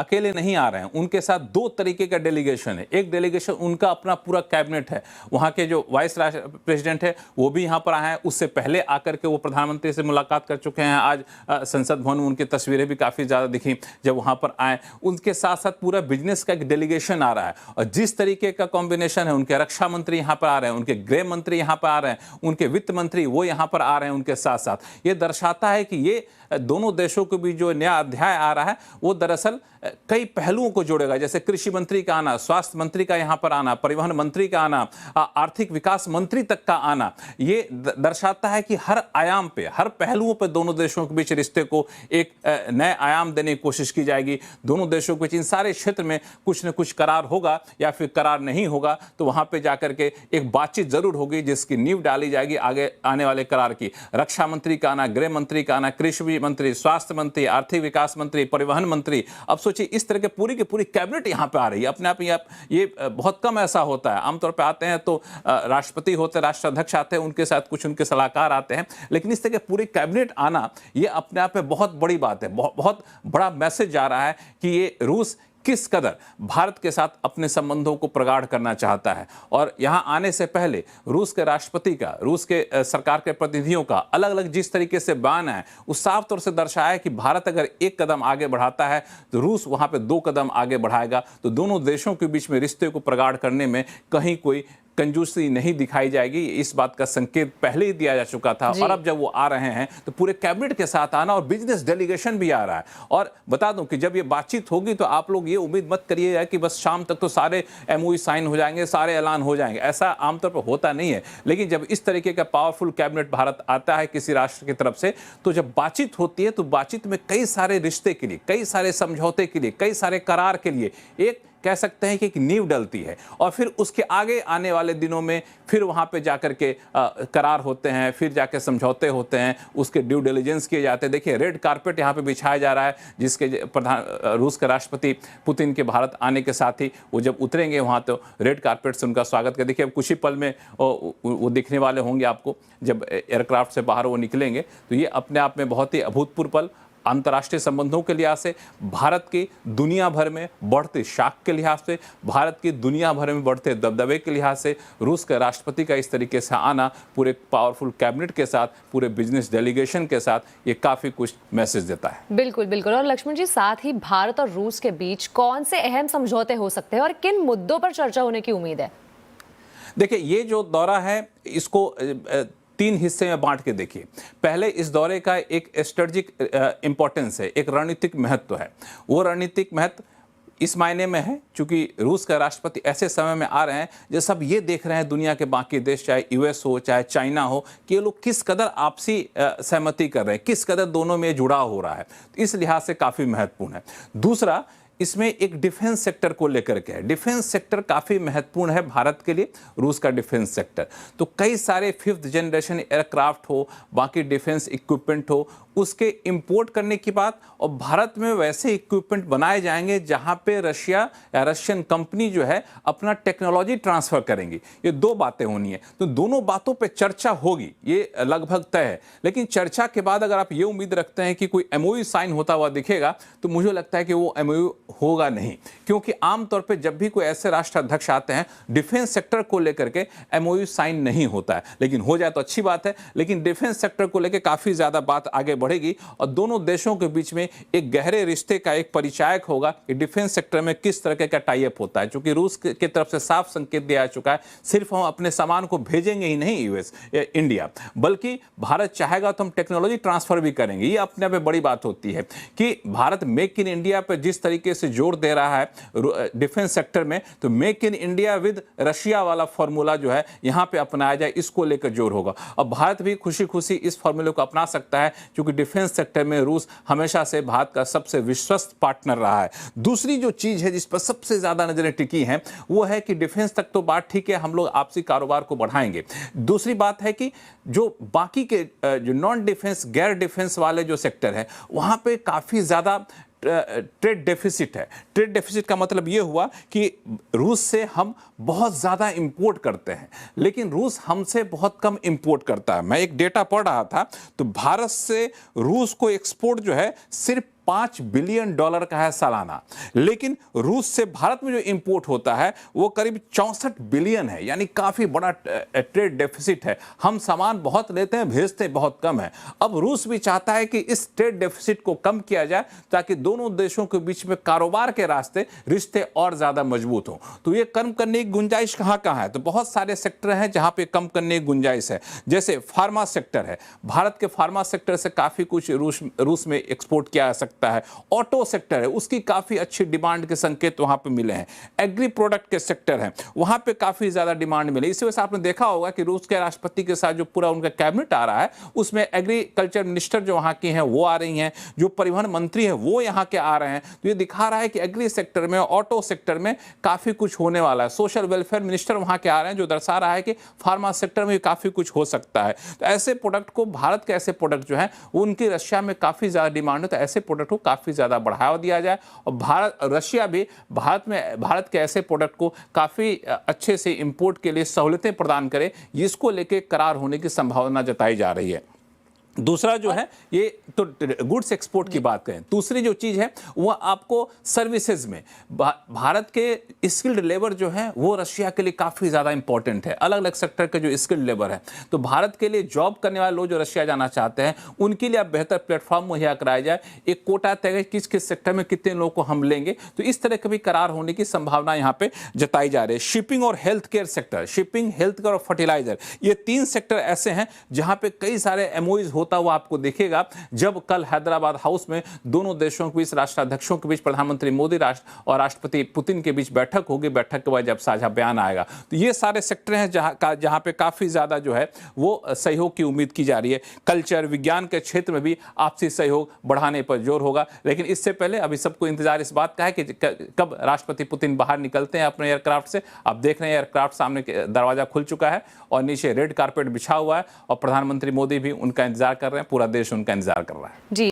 अकेले नहीं आ रहे हैं, उनके साथ दो तरीके का डेलीगेशन है। एक डेलीगेशन उनका अपना पूरा कैबिनेट है, वहाँ के जो वाइस प्रेसिडेंट है वो भी यहाँ पर आए हैं, उससे पहले आकर के वो प्रधानमंत्री से मुलाकात कर चुके हैं। आज संसद भवन में उनकी तस्वीरें भी काफ़ी ज़्यादा दिखी जब वहाँ पर आए। उनके साथ साथ पूरा बिजनेस का एक डेलीगेशन आ रहा है, और जिस तरीके का कॉम्बिनेशन है, उनके रक्षा मंत्री यहाँ पर आ रहे हैं, उनके गृह मंत्री यहाँ पर आ रहे हैं, उनके वित्त मंत्री वो यहाँ पर आ रहे हैं उनके साथ साथ। ये दर्शाता है कि ये दोनों देशों के बीच जो नया अध्याय आ रहा है वो दरअसल कई पहलुओं को जोड़ेगा, जैसे कृषि मंत्री का आना, स्वास्थ्य मंत्री का यहाँ पर आना, परिवहन मंत्री का आना, आर्थिक विकास मंत्री तक का आना। ये दर्शाता है कि हर आयाम पे, हर पहलुओं पे दोनों देशों के बीच रिश्ते को एक नए आयाम देने की कोशिश की जाएगी। दोनों देशों के बीच इन सारे क्षेत्र में कुछ न कुछ करार होगा, या फिर करार नहीं होगा तो वहां पे जाकर के एक बातचीत जरूर होगी जिसकी नींव डाली जाएगी आगे आने वाले करार की। रक्षा मंत्री का आना, गृह मंत्री का आना, कृषि मंत्री, स्वास्थ्य मंत्री, आर्थिक विकास मंत्री, परिवहन मंत्री, अब सोचिए इस तरह के पूरी की पूरी कैबिनेट यहाँ पे आ रही है। अपने आप ये बहुत कम ऐसा होता है। आमतौर पे आते हैं तो राष्ट्रपति होते हैं, राष्ट्राध्यक्ष आते हैं, उनके साथ कुछ उनके सलाहकार आते हैं, लेकिन इस तरह के पूरी कैबिनेट आना ये अपने आप में बहुत बड़ी बात है। बहुत बड़ा मैसेज जा रहा है कि ये रूस किस कदर भारत के साथ अपने संबंधों को प्रगाढ़ करना चाहता है। और यहाँ आने से पहले रूस के राष्ट्रपति का, रूस के सरकार के प्रतिनिधियों का अलग अलग जिस तरीके से बयान है, उस साफ तौर से दर्शाया है कि भारत अगर एक कदम आगे बढ़ाता है तो रूस वहाँ पे दो कदम आगे बढ़ाएगा। तो दोनों देशों के बीच में रिश्ते को प्रगाढ़ करने में कहीं कोई कंजूसी नहीं दिखाई जाएगी। इस बात का संकेत पहले ही दिया जा चुका था, और अब जब वो आ रहे हैं तो पूरे कैबिनेट के साथ आना, और बिजनेस डेलीगेशन भी आ रहा है। और बता दूं कि जब ये बातचीत होगी तो आप लोग ये उम्मीद मत करिएगा कि बस शाम तक तो सारे एमओयू साइन हो जाएंगे, सारे ऐलान हो जाएंगे, ऐसा आमतौर पर होता नहीं है। लेकिन जब इस तरीके का पावरफुल कैबिनेट भारत आता है किसी राष्ट्र की तरफ से, तो जब बातचीत होती है तो बातचीत में कई सारे रिश्ते के लिए, कई सारे समझौते के लिए, कई सारे करार के लिए एक कह सकते हैं कि एक नींव डलती है। और फिर उसके आगे आने वाले दिनों में फिर वहाँ पे जाकर के करार होते हैं, फिर जाके समझौते होते हैं, उसके ड्यू डिलिजेंस किए जाते हैं। देखिए रेड कारपेट यहाँ पे बिछाया जा रहा है, जिसके रूस के राष्ट्रपति पुतिन के भारत आने के साथ ही वो जब उतरेंगे वहाँ तो रेड कारपेट से उनका स्वागत कर। देखिए अब कुछ ही पल में वो दिखने वाले होंगे आपको, जब एयरक्राफ्ट से बाहर वो निकलेंगे। तो ये अपने आप में बहुत ही अभूतपूर्व पल, अंतर्राष्ट्रीय संबंधों के लिहाज से, भारत की दुनिया भर में बढ़ते शाख के लिहाज से, भारत की दुनिया भर में बढ़ते दबदबे के लिहाज से, रूस के राष्ट्रपति का इस तरीके से आना पूरे पावरफुल कैबिनेट के साथ, पूरे बिजनेस डेलीगेशन के साथ, ये काफ़ी कुछ मैसेज देता है। बिल्कुल बिल्कुल। और लक्ष्मण जी, साथ ही भारत और रूस के बीच कौन से अहम समझौते हो सकते हैं और किन मुद्दों पर चर्चा होने की उम्मीद है? देखिए ये जो दौरा है इसको तीन हिस्से में बांट के देखिए। पहले इस दौरे का एक स्ट्रेटेजिक इंपॉर्टेंस है, एक रणनीतिक महत्व है। वो रणनीतिक महत्व इस मायने में है क्योंकि रूस का राष्ट्रपति ऐसे समय में आ रहे हैं जब सब ये देख रहे हैं, दुनिया के बाकी देश, चाहे यूएस हो चाहे चाइना हो, कि ये लोग किस कदर आपसी सहमति कर रहे हैं, किस कदर दोनों में जुड़ाव हो रहा है। तो इस लिहाज से काफ़ी महत्वपूर्ण है। दूसरा, इसमें एक डिफेंस सेक्टर को लेकर के है। डिफेंस सेक्टर काफ़ी महत्वपूर्ण है भारत के लिए, रूस का डिफेंस सेक्टर। तो कई सारे 5th जनरेशन एयरक्राफ्ट हो, बाकी डिफेंस इक्विपमेंट हो, उसके इंपोर्ट करने की बात, और भारत में वैसे इक्विपमेंट बनाए जाएंगे जहां पे रशिया या रशियन कंपनी जो है अपना टेक्नोलॉजी ट्रांसफ़र करेंगी। ये दो बातें होनी है। तो दोनों बातों पे चर्चा होगी, ये लगभग तय है। लेकिन चर्चा के बाद अगर आप ये उम्मीद रखते हैं कि कोई एमओयू साइन होता हुआ दिखेगा, तो मुझे लगता है कि वो एमओयू होगा नहीं, क्योंकि आमतौर पे जब भी कोई ऐसे राष्ट्राध्यक्ष आते हैं डिफेंस सेक्टर को लेकर के एमओयू साइन नहीं होता है। लेकिन हो जाए तो अच्छी बात है, लेकिन डिफेंस सेक्टर को लेकर काफ़ी ज़्यादा बात आगे बढ़ेगी और दोनों देशों के बीच में एक गहरे रिश्ते का एक परिचायक होगा कि डिफेंस सेक्टर में किस तरह का टाई अप होता है। क्योंकि रूस की तरफ से साफ संकेत दिया जा चुका है, सिर्फ हम अपने सामान को भेजेंगे ही नहीं यूएस इंडिया, बल्कि भारत चाहेगा तो हम टेक्नोलॉजी ट्रांसफर भी करेंगे। ये अपने आप में बड़ी बात होती है कि भारत मेक इन इंडिया पर जिस तरीके से जोर दे रहा है डिफेंस सेक्टर में, तो make in India with Russia वाला फॉर्मूला जो है यहां पे अपनाया जाए, इसको लेकर जोर होगा। और भारत भी खुशी खुशी इस फॉर्मूले को अपना सकता है क्योंकि डिफेंस सेक्टर में रूस हमेशा से भारत का सबसे विश्वस्त पार्टनर रहा है। दूसरी जो चीज है जिस पर सबसे ज्यादा नजरें टिकी हैं वो है कि डिफेंस तक तो बात ठीक है, हम लोग आपसी कारोबार को बढ़ाएंगे। दूसरी बात है कि जो बाकी के जो नॉन डिफेंस, गैर डिफेंस वाले जो सेक्टर है वहां पे काफी ज्यादा ट्रेड डेफिसिट है। ट्रेड डेफिसिट का मतलब यह हुआ कि रूस से हम बहुत ज़्यादा इंपोर्ट करते हैं, लेकिन रूस हमसे बहुत कम इंपोर्ट करता है। मैं एक डेटा पढ़ रहा था तो भारत से रूस को एक्सपोर्ट जो है सिर्फ $5 बिलियन का है सालाना, लेकिन रूस से भारत में जो इंपोर्ट होता है वो करीब 64 बिलियन है, यानी काफी बड़ा ट्रेड डेफिसिट है। हम सामान बहुत लेते हैं, भेजते बहुत कम है। अब रूस भी चाहता है कि इस ट्रेड डेफिसिट को कम किया जाए ताकि दोनों देशों के बीच में कारोबार के रास्ते रिश्ते और ज्यादा मजबूत हो। तो ये कम करने की गुंजाइश कहां कहां है? तो बहुत सारे सेक्टर हैं जहां पे कम करने की गुंजाइश है। जैसे फार्मा सेक्टर है, भारत के फार्मा सेक्टर से काफी कुछ रूस में एक्सपोर्ट किया जा सकता है। ऑटो सेक्टर है, उसकी काफी अच्छी डिमांड के संकेत वहां पे मिले हैं। एग्री प्रोडक्ट के सेक्टर है, वहां पे काफी ज्यादा डिमांड मिले। इसी वजह से आपने देखा होगा कि रूस के राष्ट्रपति के साथ जो पूरा उनका कैबिनेट आ रहा है उसमें एग्रीकल्चर मिनिस्टर जो वहां की हैं वो आ रही हैं, जो परिवहन मंत्री हैं वो यहाँ के आ रहे हैं। तो ये दिखा रहा है कि एग्री सेक्टर में, ऑटो सेक्टर में काफी कुछ होने वाला है। सोशल वेलफेयर मिनिस्टर वहां के आ रहे हैं, जो दर्शा रहा है कि फार्मा सेक्टर में काफी कुछ हो सकता है। तो ऐसे प्रोडक्ट को, भारत के ऐसे प्रोडक्ट जो हैं उनकी रशिया में काफी ज्यादा डिमांड है, तो ऐसे प्रोडक्ट को काफी ज्यादा बढ़ावा दिया जाए और रशिया भी भारत के ऐसे प्रोडक्ट को काफी अच्छे से इंपोर्ट के लिए सहूलतें प्रदान करे, जिसको लेके करार होने की संभावना जताई जा रही है। दूसरा जो है, ये तो गुड्स एक्सपोर्ट की बात करें। दूसरी जो चीज है वो आपको सर्विसेज में भारत के स्किल्ड लेबर जो है वो रशिया के लिए काफी ज्यादा इंपॉर्टेंट है। अलग अलग सेक्टर के जो स्किल्ड लेबर है, तो भारत के लिए जॉब करने वाले लोग जो रशिया जाना चाहते हैं उनके लिए अब बेहतर प्लेटफॉर्म मुहैया कराया जाए। एक कोटा तय है किस किस सेक्टर में कितने लोगों को हम लेंगे, तो इस तरह के भी करार होने की संभावना यहाँ पे जताई जा रही है। शिपिंग और health care sector, shipping, health care और फर्टिलाइजर, ये 3 सेक्टर ऐसे हैं जहां पे कई सारे एमओयूज होता हुआ आपको दिखेगा। जब कल हैदराबाद हाउस में दोनों देशों के बीच, राष्ट्राध्यक्षों के बीच, प्रधानमंत्री मोदी और राष्ट्रपति पुतिन के बीच बैठक होगी, बैठक के बाद जब साझा बयान आएगा, तो ये सारे सेक्टर हैं जहां पे काफी ज्यादा जो है वो सहयोग की उम्मीद की जा रही है। कल्चर, विज्ञान के क्षेत्र में भी आपसी सहयोग बढ़ाने पर जोर होगा। लेकिन इससे पहले अभी सबको इंतजार इस बात का है कि कब राष्ट्रपति पुतिन बाहर निकलते हैं अपने एयरक्राफ्ट से। आप देख रहे हैं एयरक्राफ्ट सामने दरवाजा खुल चुका है और नीचे रेड कारपेट बिछा हुआ है और प्रधानमंत्री मोदी भी उनका इंतजार कर रहे हैं, पूरा देश उनका इंतजार कर रहा है। जी।